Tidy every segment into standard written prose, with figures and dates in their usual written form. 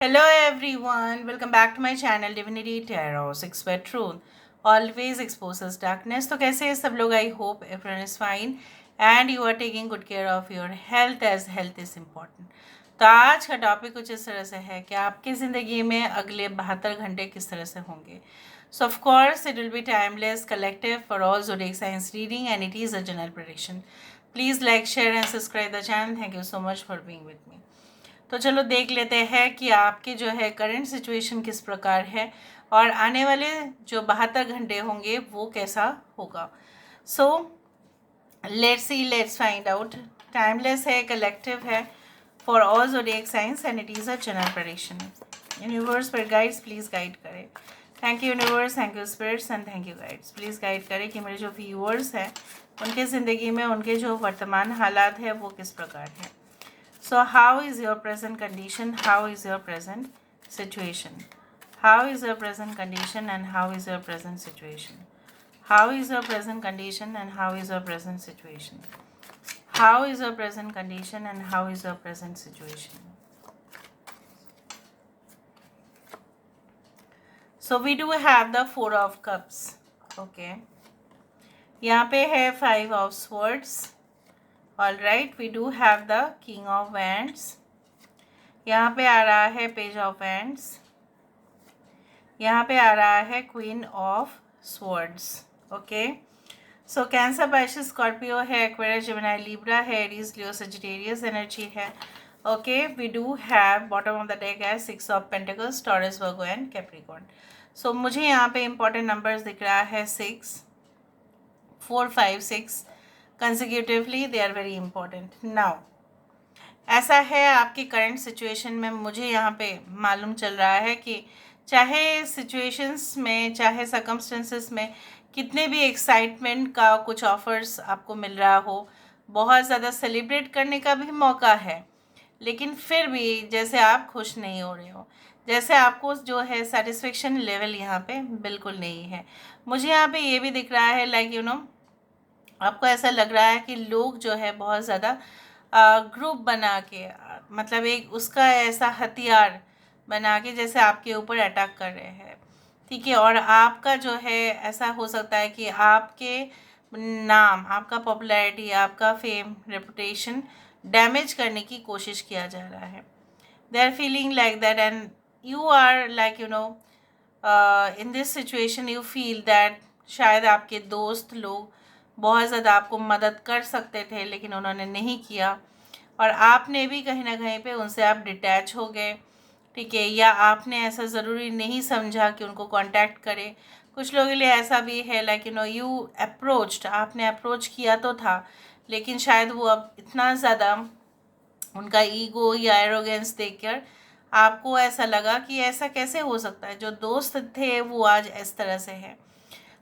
Hello everyone, welcome back to my channel Divinity Tarot 6 where truth always exposes darkness. तो कैसे हैं सब लोग? I hope everyone is fine and you are taking good care of your health as health is important. तो आज का topic कुछ इस तरह से है कि आपकी ज़िंदगी में अगले 72 घंटे किस तरह से होंगे. So of course it will be timeless, collective for all zodiac signs reading and it is a general prediction. Please like, share and subscribe the channel. Thank you so much for being with me. तो चलो देख लेते हैं कि आपके जो है current situation किस प्रकार है और आने वाले जो 72 घंटे होंगे वो कैसा होगा. So let's find out. Timeless है, कलेक्टिव है for all zodiac science and it is a general prediction. Universe पर गाइड्स प्लीज़ गाइड करें. Thank you universe, thank you spirits and thank you guides. Please guide करें कि मेरे जो viewers हैं उनके ज़िंदगी में उनके जो वर्तमान हालात है वो किस प्रकार है. So how is your present condition? How is your present situation? How is your present condition and how is your present situation? How is your present condition and how is your present situation? How is your present condition and how is your present situation? So we do have the Four of Cups. Okay. यहाँ पे है Five of Swords. All right, we do have the king of wands. यहाँ पे आ रहा है page of wands. यहाँ पे आ रहा है queen of swords. Okay, so Cancer, Pisces, Scorpio है, एक्वेरियस, जेमिनी, लिब्रा है, एरीज, लियो, सजिटेरियस एनर्जी है. Okay, we do have bottom of the deck है six of pentacles, Taurus, Virgo and Capricorn. So मुझे यहाँ पे important numbers दिख रहा है 6, 4, 5, 6 consecutively. They are very important. Now ऐसा है आपकी करंट सिचुएशन में मुझे यहाँ पे मालूम चल रहा है कि चाहे सिचुएशंस में, चाहे सर्कमस्टेंसेस में कितने भी एक्साइटमेंट का कुछ ऑफर्स आपको मिल रहा हो, बहुत ज़्यादा सेलिब्रेट करने का भी मौका है, लेकिन फिर भी जैसे आप खुश नहीं हो रहे हो, जैसे आपको जो है सेटिस्फेक्शन लेवल यहाँ पे बिल्कुल नहीं है. मुझे यहाँ पे ये भी दिख रहा है लाइक आपको ऐसा लग रहा है कि लोग जो है बहुत ज़्यादा ग्रुप बना के मतलब एक उसका ऐसा हथियार बना के जैसे आपके ऊपर अटैक कर रहे हैं. ठीक है, और आपका जो है ऐसा हो सकता है कि आपके नाम, आपका पॉपुलैरिटी, आपका फेम, रेपुटेशन डैमेज करने की कोशिश किया जा रहा है. They are feeling like that and you are like in this situation you feel that शायद आपके दोस्त लोग बहुत ज़्यादा आपको मदद कर सकते थे लेकिन उन्होंने नहीं किया और आपने भी कहीं ना कहीं पे उनसे आप डिटैच हो गए. ठीक है, या आपने ऐसा ज़रूरी नहीं समझा कि उनको कांटेक्ट करें. कुछ लोगों के लिए ऐसा भी है लाइक यू अप्रोच्ड, आपने अप्रोच किया तो था लेकिन शायद वो अब इतना ज़्यादा उनका ईगो या एरोगेंस देखकर आपको ऐसा लगा कि ऐसा कैसे हो सकता है, जो दोस्त थे वो आज इस तरह से है.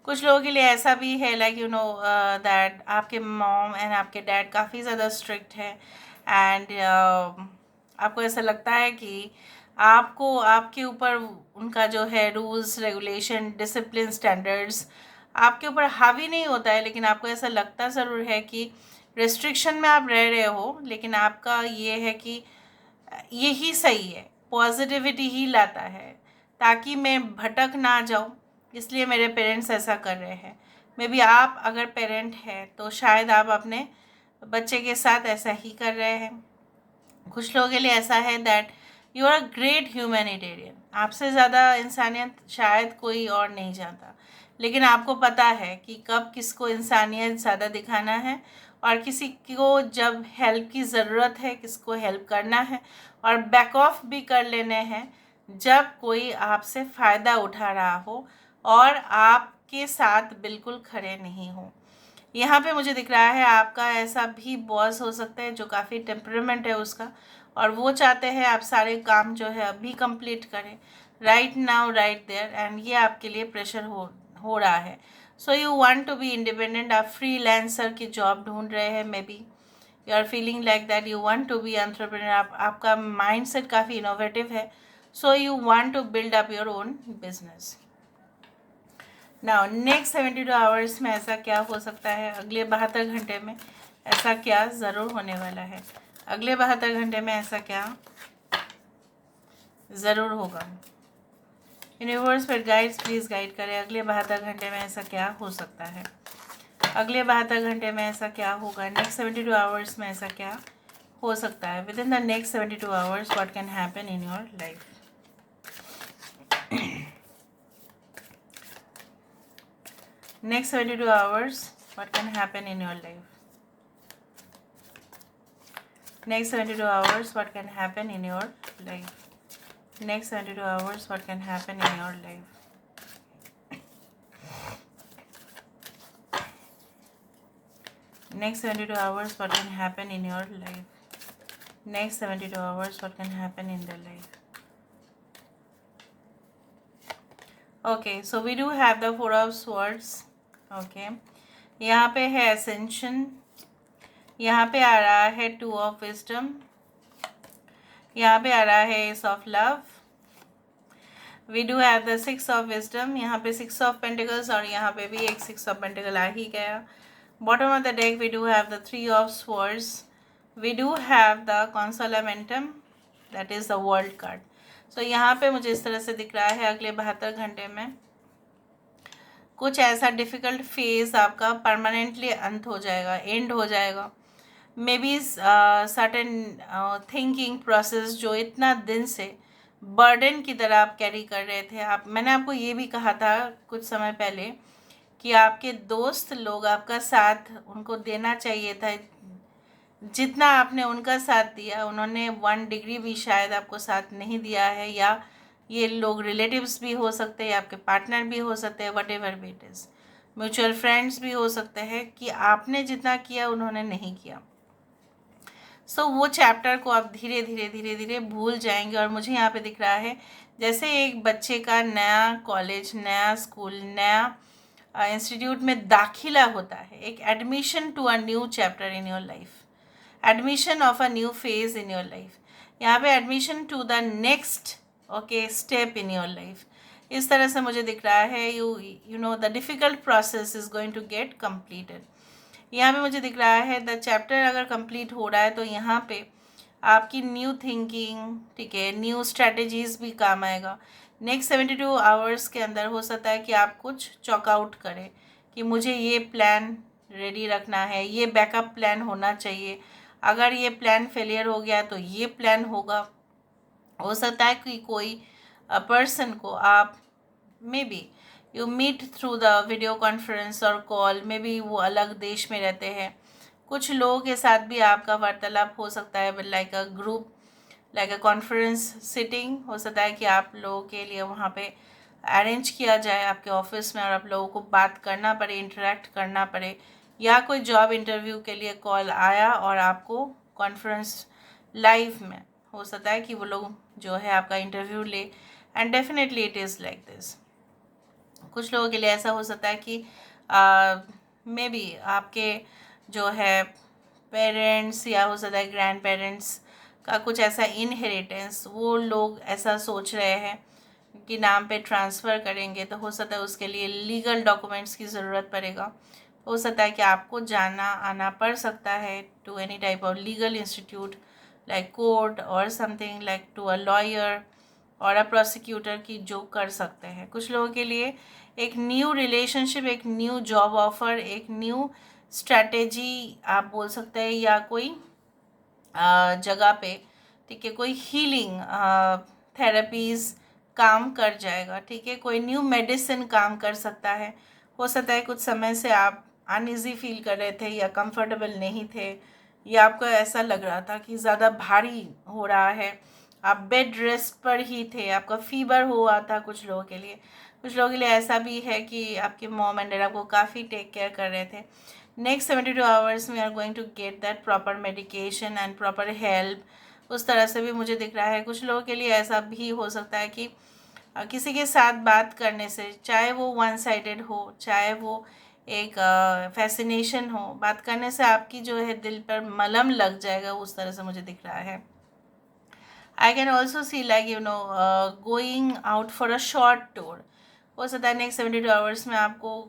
कुछ लोगों के लिए ऐसा भी है लाइक दैट आपके मॉम एंड आपके डैड काफ़ी ज़्यादा स्ट्रिक्ट है एंड आपको ऐसा लगता है कि आपको आपके ऊपर उनका जो है रूल्स, रेगुलेशन, डिसिप्लिन, स्टैंडर्ड्स आपके ऊपर हावी नहीं होता है, लेकिन आपको ऐसा लगता ज़रूर है कि रेस्ट्रिक्शन में आप रह रहे हो, लेकिन आपका ये है कि यही सही है, पॉजिटिविटी ही लाता है ताकि मैं भटक ना जाऊँ, इसलिए मेरे पेरेंट्स ऐसा कर रहे हैं. मे बी आप अगर पेरेंट हैं तो शायद आप अपने बच्चे के साथ ऐसा ही कर रहे हैं. कुछ लोगों के लिए ऐसा है that you are a great humanitarian. आपसे ज़्यादा इंसानियत शायद कोई और नहीं जानता, लेकिन आपको पता है कि कब किसको इंसानियत ज़्यादा दिखाना है और किसी को जब हेल्प की ज़रूरत है किसको हेल्प करना है और बैक ऑफ भी कर लेने हैं जब कोई आपसे फ़ायदा उठा रहा हो और आपके साथ बिल्कुल खड़े नहीं हो. यहाँ पे मुझे दिख रहा है आपका ऐसा भी बॉस हो सकता है जो काफ़ी टेम्परामेंट है उसका और वो चाहते हैं आप सारे काम जो है अभी कंप्लीट करें, right now, right there, and ये आपके लिए प्रेशर हो रहा है. So you want to be independent. आप फ्रीलांसर की जॉब ढूंढ रहे हैं, maybe you are feeling like that you want to be entrepreneur. आपका माइंडसेट काफ़ी इनोवेटिव है. So you want to build up your own business. Now next 72 hours में ऐसा क्या हो सकता है, अगले 72 घंटे में ऐसा क्या ज़रूर होने वाला है. अगले 72 घंटे में ऐसा क्या ज़रूर होगा। यूनिवर्स पर गाइड्स प्लीज़ गाइड करें, अगले 72 घंटे में ऐसा क्या हो सकता है, अगले 72 घंटे में ऐसा क्या होगा, नेक्स्ट 72 आवर्स में ऐसा क्या हो सकता है, with in the next 72 hours what can happen in your life. Next 72 hours what can happen in your life, next 72 hours what can happen in your life, next 72 hours what can happen in your life, next 72 hours what can happen in your life, next 72 hours what can happen in the life. Okay, so we do have the four of swords. Okay, यहाँ पे है ascension, यहाँ पे आ रहा है two of wisdom, यहाँ पे आ रहा है ace of love, we do have the six of wisdom, यहाँ पे six of pentacles और यहाँ पे भी एक six of pentacle आ ही गया. Bottom of the deck we do have the three of swords, we do have the consolamentum, that is the world card. So यहाँ पे मुझे इस तरह से दिख रहा है अगले 72 घंटे में कुछ ऐसा डिफ़िकल्ट फेज़ आपका परमानेंटली अंत हो जाएगा, एंड हो जाएगा. May be certain thinking process जो इतना दिन से बर्डन की तरह आप कैरी कर रहे थे, आप, मैंने आपको ये भी कहा था कुछ समय पहले कि आपके दोस्त लोग आपका साथ उनको देना चाहिए था, जितना आपने उनका साथ दिया उन्होंने 1 डिग्री भी शायद आपको साथ नहीं दिया है, या ये लोग रिलेटिव्स भी हो सकते हैं, आपके पार्टनर भी हो सकते हैं, what ever it is, mutual friends भी हो सकते हैं कि आपने जितना किया उन्होंने नहीं किया. सो वो चैप्टर को आप धीरे धीरे धीरे धीरे भूल जाएंगे. और मुझे यहाँ पे दिख रहा है जैसे एक बच्चे का नया कॉलेज, नया स्कूल, नया इंस्टीट्यूट में दाखिला होता है, एक admission to a new chapter in your life, admission of a new phase in your life, यहाँ पे admission to the next okay step in your life. इस तरह से मुझे दिख रहा है you know the difficult process is going to get completed. यहाँ पे मुझे दिख रहा है द चैप्टर अगर कंप्लीट हो रहा है तो यहाँ पे आपकी न्यू थिंकिंग, ठीक है, न्यू स्ट्रैटेजीज़ भी काम आएगा. नेक्स्ट 72 आवर्स के अंदर हो सकता है कि आप कुछ चॉकआउट करें कि मुझे ये प्लान रेडी रखना है, ये बैकअप प्लान होना चाहिए, अगर ये प्लान फेलियर हो गया तो ये प्लान होगा. हो सकता है कि कोई पर्सन को आप maybe you meet through the video conference और कॉल, में भी वो अलग देश में रहते हैं, कुछ लोगों के साथ भी आपका वार्तालाप हो सकता है, like a group, like a conference sitting. हो सकता है कि आप लोगों के लिए वहाँ पे अरेंज किया जाए आपके ऑफिस में और आप लोगों को बात करना पड़े, इंटरेक्ट करना पड़े, या कोई जॉब इंटरव्यू के लिए कॉल आया और आपको कॉन्फ्रेंस लाइव में हो सकता है कि वो लोग जो है आपका इंटरव्यू ले. And definitely it is like this. कुछ लोगों के लिए ऐसा हो सकता है कि मे बी आपके जो है पेरेंट्स या हो सकता है ग्रैंड पेरेंट्स का कुछ ऐसा इनहेरिटेंस वो लोग ऐसा सोच रहे हैं कि नाम पे ट्रांसफ़र करेंगे, तो हो सकता है उसके लिए लीगल डॉक्यूमेंट्स की ज़रूरत पड़ेगा. हो सकता है कि आपको जाना आना पड़ सकता है to any type of legal institute like court और something, like to a lawyer और अ प्रोसिक्यूटर की जो कर सकते हैं. कुछ लोगों के लिए एक न्यू रिलेशनशिप, एक न्यू जॉब ऑफ़र, एक न्यू स्ट्रैटेजी आप बोल सकते हैं, या कोई जगह पे, ठीक है, कोई हीलिंग थेरेपीज़ काम कर जाएगा, ठीक है, कोई न्यू मेडिसिन काम कर सकता है. हो सकता है कुछ समय से आप अनईज़ी फील कर रहे थे या कंफर्टेबल नहीं थे, या आपको ऐसा लग रहा था कि ज़्यादा भारी हो रहा है, आप बेड रेस्ट पर ही थे, आपका फीवर हुआ था. कुछ लोगों के लिए, कुछ लोगों के लिए ऐसा भी है कि आपके मॉम एंड डैड आपको काफ़ी टेक केयर कर रहे थे. नेक्स्ट 72 आवर्स में are going to get that proper medication and proper help. उस तरह से भी मुझे दिख रहा है. कुछ लोगों के लिए ऐसा भी हो सकता है कि किसी के साथ बात करने से, चाहे वो वन साइडेड हो, चाहे वो एक फैसिनेशन हो, बात करने से आपकी जो है दिल पर मलम लग जाएगा. उस तरह से मुझे दिख रहा है. I can also see like going out for a short tour. हो सकता है नेक्स्ट 72 आवर्स में आपको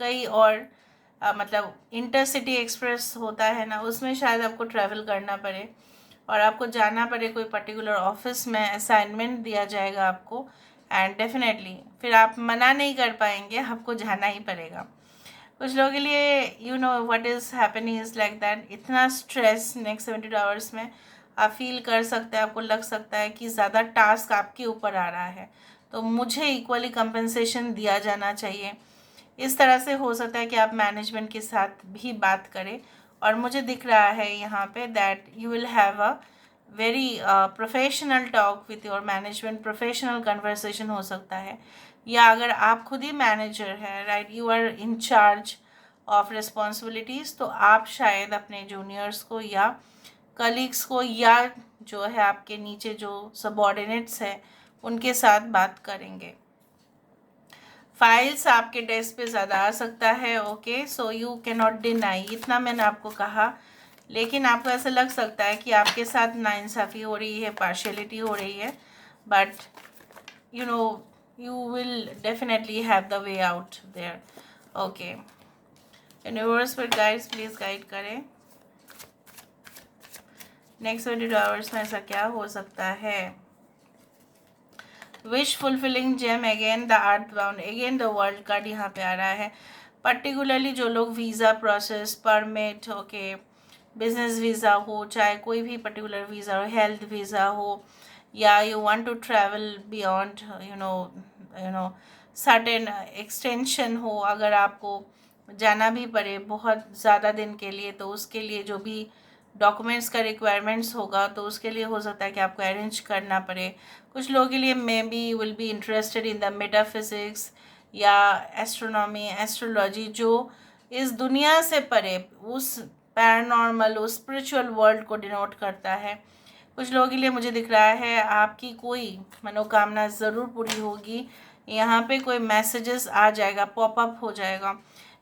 कई और मतलब इंटरसिटी एक्सप्रेस होता है ना, उसमें शायद आपको ट्रैवल करना पड़े. और आपको जाना पड़े कोई पर्टिकुलर ऑफिस में, असाइनमेंट दिया जाएगा आपको, एंड डेफिनेटली फिर आप मना नहीं कर पाएंगे, आपको जाना ही पड़ेगा। कुछ लोगों के लिए you know what is happening is like that, इतना स्ट्रेस नेक्स्ट 72 आवर्स में आप फील कर सकते हैं, आपको लग सकता है कि ज़्यादा टास्क आपके ऊपर आ रहा है, तो मुझे इक्वली कंपनसेशन दिया जाना चाहिए। इस तरह से हो सकता है कि आप मैनेजमेंट के साथ भी बात करें, और मुझे दिख रहा है यहाँ पे that you will have a very professional talk with your management, professional conversation हो सकता है। या अगर आप खुद ही मैनेजर हैं, right, you are in charge of responsibilities, तो आप शायद अपने जूनियर्स को या कलीग्स को या जो है आपके नीचे जो सबॉर्डिनेट्स हैं उनके साथ बात करेंगे। फाइल्स आपके डेस्क पे ज़्यादा आ सकता है, okay, so you can not deny, इतना मैंने आपको कहा। लेकिन आपको ऐसा लग सकता है कि आपके साथ नाइंसाफ़ी हो रही है, पार्शियलिटी हो रही है, but you know you will definitely have the way out there, okay. Universe पर गाइड्स प्लीज़ गाइड करें, नेक्स्ट 22 आवर्स में ऐसा क्या हो सकता है। Wish fulfilling gem, again the earth bound, again the world card यहाँ पे आ रहा है। पर्टिकुलरली जो लोग visa process, permit, okay, business visa हो, चाहे कोई भी पर्टिकुलर वीज़ा हो, हेल्थ वीज़ा हो, या you want to travel beyond you know certain extension हो, अगर आपको जाना भी पड़े बहुत ज़्यादा दिन के लिए, तो उसके लिए जो भी डॉक्यूमेंट्स का रिक्वायरमेंट्स होगा, तो उसके लिए हो सकता है कि आपको अरेंज करना पड़े। कुछ लोगों के लिए may be will be interested in the metaphysics या एस्ट्रोनॉमी, एस्ट्रोलॉजी, जो इस दुनिया से परे उस पैरानॉर्मल, उस स्पिरिचुअल वर्ल्ड को डिनोट करता है। कुछ लोगों के लिए मुझे दिख रहा है आपकी कोई मनोकामना ज़रूर पूरी होगी। यहाँ पे कोई मैसेजेस आ जाएगा, पॉपअप हो जाएगा।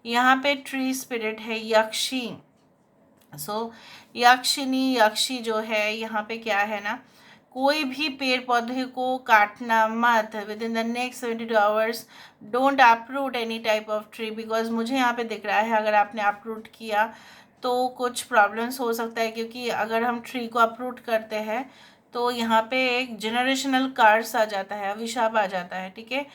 यहाँ पे ट्री स्पिरिट है, यक्षी, यक्षिनी, यक्षी जो है यहाँ पे क्या है ना, कोई भी पेड़ पौधे को काटना मत with in the next 72 hours. Don't अप्रूट any type of tree, because मुझे यहाँ पे दिख रहा है अगर आपने अप्रूट किया तो कुछ प्रॉब्लम्स हो सकता है, क्योंकि अगर हम ट्री को अप्रूट करते हैं तो यहाँ पे एक जनरेशनल कर्स आ जाता है, अभिशाप आ जाता है, ठीक है।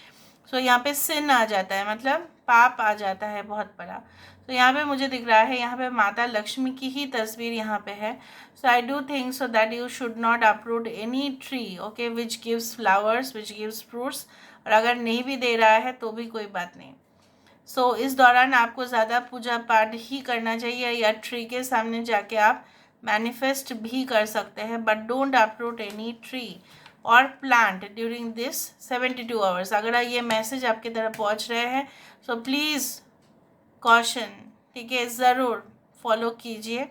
सो यहाँ पे सिन आ जाता है, मतलब पाप आ जाता है बहुत बड़ा। तो यहाँ पे मुझे दिख रहा है यहाँ पे माता लक्ष्मी की ही तस्वीर यहाँ पे है। So I do think so that you should not uproot any tree, okay, which gives flowers, which gives fruits. और अगर नहीं भी दे रहा है तो भी कोई बात नहीं। सो इस दौरान आपको ज़्यादा पूजा पाठ ही करना चाहिए, या ट्री के सामने जाके आप मैनिफेस्ट भी कर सकते हैं, बट डोंट अप्रूट एनी ट्री और प्लांट ड्यूरिंग दिस 72 आवर्स। अगर ये मैसेज आपकी तरफ पहुंच रहे हैं सो प्लीज़ कॉशन, ठीक है, ज़रूर फॉलो कीजिए।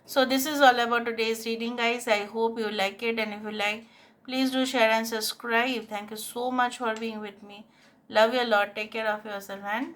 So this is all about today's reading guys. I hope you like it, and if you like, please do share and subscribe. Thank you so much for being with me. Love you a lot. Take care of yourself and